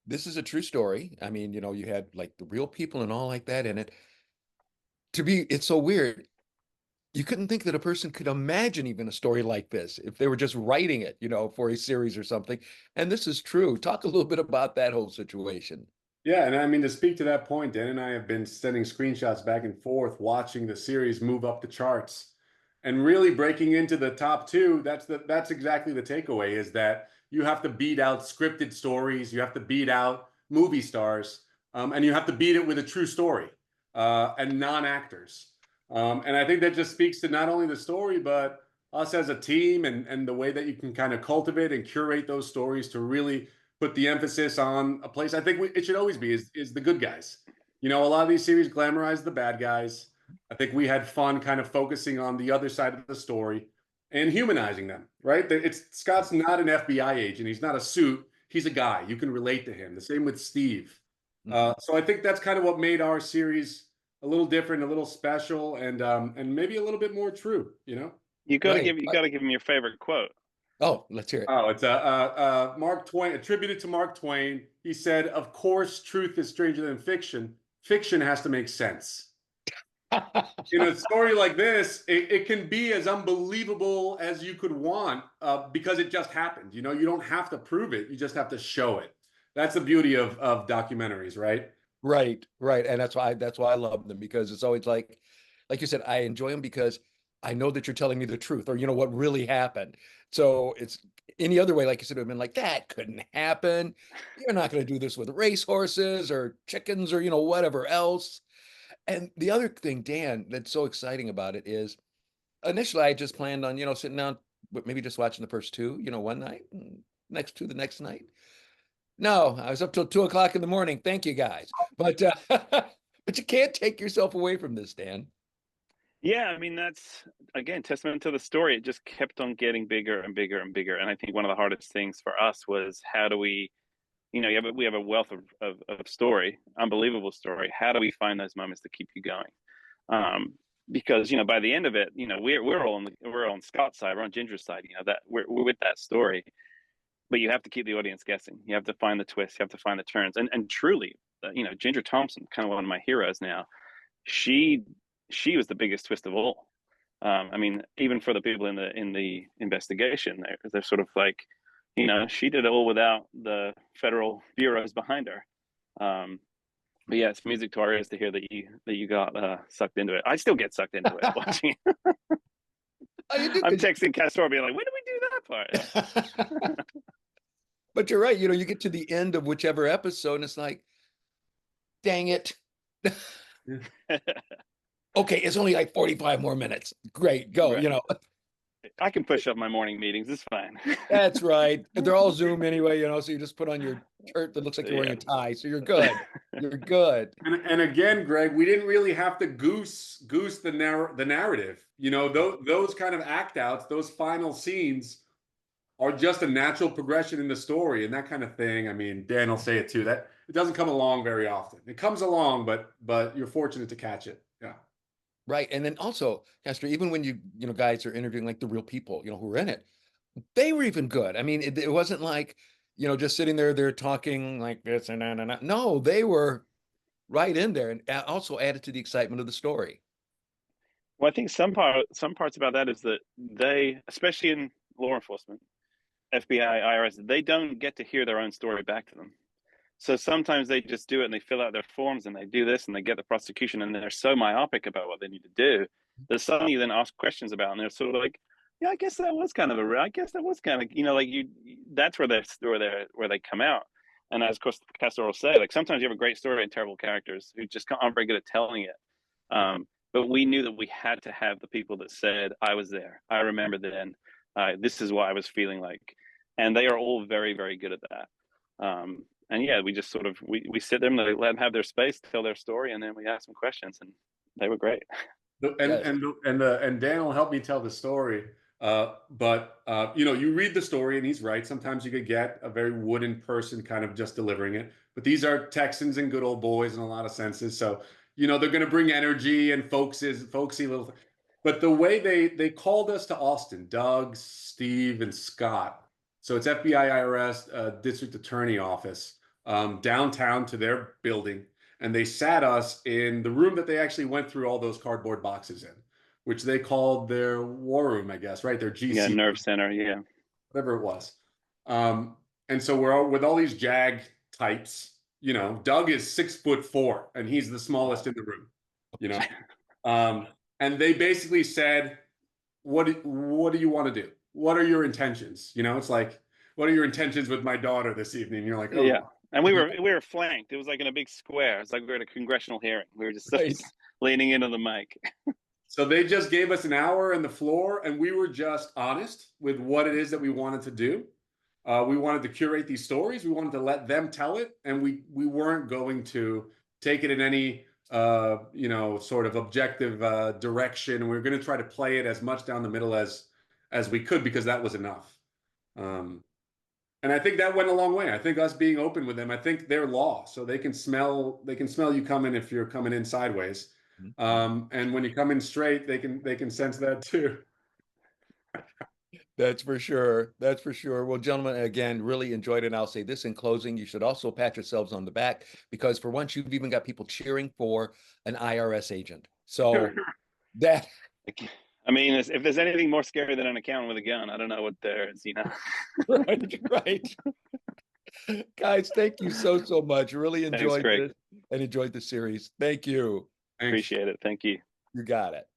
this is a true story. I mean, you had like the real people and all like that in it. It's so weird. You couldn't think that a person could imagine even a story like this if they were just writing it, for a series or something. And this is true. Talk a little bit about that whole situation. Yeah, and I mean to speak to that point, Dan and I have been sending screenshots back and forth, watching the series move up the charts, and really breaking into the top two. That's exactly the takeaway: is that you have to beat out scripted stories, you have to beat out movie stars, and you have to beat it with a true story and non-actors. And I think that just speaks to not only the story, but us as a team, and the way that you can kind of cultivate and curate those stories to really put the emphasis on a place. I think it should always be is the good guys. A lot of these series glamorize the bad guys. I think we had fun kind of focusing on the other side of the story and humanizing them, right? Scott's not an FBI agent. He's not a suit. He's a guy. You can relate to him. The same with Steve. Mhm. So I think that's kind of what made our series a little different, a little special, and maybe a little bit more true, Right. You got to give him your favorite quote. Oh, let's hear it. Oh, it's Mark Twain, attributed to Mark Twain. He said, "Of course, truth is stranger than fiction. Fiction has to make sense." In a story like this, it can be as unbelievable as you could want because it just happened. You don't have to prove it; you just have to show it. That's the beauty of documentaries, right? Right, right. And that's why I love them, because it's always like you said, I enjoy them because I know that you're telling me the truth, or what really happened. So it's any other way, like you said, it would have been like, that couldn't happen. You're not going to do this with racehorses or chickens or whatever else. And the other thing, Dan, that's so exciting about it is initially I just planned on, sitting down, but maybe just watching the first two, one night, and next two the next night. No, I was up till 2 o'clock in the morning. Thank you, guys. But but you can't take yourself away from this, Dan. Yeah, I mean that's again testament to the story. It just kept on getting bigger and bigger and bigger. And I think one of the hardest things for us was how do we, we have a wealth of story, unbelievable story. How do we find those moments to keep you going? Because by the end of it, we're on Scott's side, we're on Ginger's side. That we're with that story, but you have to keep the audience guessing. You have to find the twists. You have to find the turns. And truly, Ginger Thompson, kind of one of my heroes now. She she was the biggest twist of all. I mean, even for the people in the investigation, they're sort of like, she did it all without the federal bureaus behind her. But yeah, it's music to our ears to hear that you got sucked into it. I still get sucked into it watching. Oh, you do I'm because texting Castor, being like, "When did we do that part?" but you're right. You get to the end of whichever episode, and it's like, dang it. Okay, it's only like 45 more minutes. Great, go. Right. I can push up my morning meetings. It's fine. That's right. They're all Zoom anyway, so you just put on your shirt that looks like you're wearing Yeah. a tie. So you're good. You're good. And again, Greg, we didn't really have to goose the narrative. Those kind of act outs, those final scenes are just a natural progression in the story and that kind of thing. I mean, Dan will say it too. That it doesn't come along very often. It comes along, but you're fortunate to catch it. Yeah. Right. And then also, Castor, even when guys are interviewing like the real people, who were in it, they were even good. I mean, it wasn't like, just sitting there, they're talking like this and that and that. No, they were right in there and also added to the excitement of the story. Well, I think some parts about that is that they, especially in law enforcement, FBI, IRS, they don't get to hear their own story back to them. So sometimes they just do it and they fill out their forms and they do this and they get the prosecution and they're so myopic about what they need to do that suddenly you then ask questions about and they're sort of like, yeah, I guess that was kind of I guess that was kind of, like that's where they come out. And as of course Castor will say, like sometimes you have a great story and terrible characters who just aren't very good at telling it. But we knew that we had to have the people that said, I was there. I remember then. This is what I was feeling like. And they are all very, very good at that. And yeah, we just sort of we sit them, let them have their space, tell their story, and then we ask some questions, and they were great. And Yes. and Dan will help me tell the story. But you read the story and he's right. Sometimes you could get a very wooden person kind of just delivering it. But these are Texans and good old boys in a lot of senses. So, they're going to bring energy and folksy little. But the way they called us to Austin, Doug, Steve, and Scott. So it's FBI, IRS, District Attorney Office. downtown to their building, and they sat us in the room that they actually went through all those cardboard boxes in, which they called their war room, I guess, right? Their GC, nerve center, yeah, whatever it was. And so we're all, with all these JAG types. You know, Doug is 6'4", and he's the smallest in the room. You know, and they basically said, what do you want to do? What are your intentions? You know, it's like, what are your intentions with my daughter this evening? You're like, oh, yeah. And we were flanked. It was like in a big square. It's like we were at a congressional hearing. We were just Right. leaning into the mic. So they just gave us an hour on the floor, and we were just honest with what it is that we wanted to do. We wanted to curate these stories. We wanted to let them tell it, and we weren't going to take it in any you know, sort of objective direction. We were going to try to play it as much down the middle as we could, because that was enough. And I think that went a long way. I think us being open with them, I think they're law, so they can smell you coming if you're coming in sideways. And when you come in straight, they can sense that too. That's for sure. That's for sure. Well, gentlemen, again, really enjoyed it. And I'll say this in closing, you should also pat yourselves on the back, because for once you've even got people cheering for an IRS agent. So that, I mean, if there's anything more scary than an accountant with a gun, I don't know what there is, you know. right. Guys, thank you so much. Really enjoyed Thanks, this and enjoyed the series. Thank you. Thanks. Appreciate it. Thank you. You got it.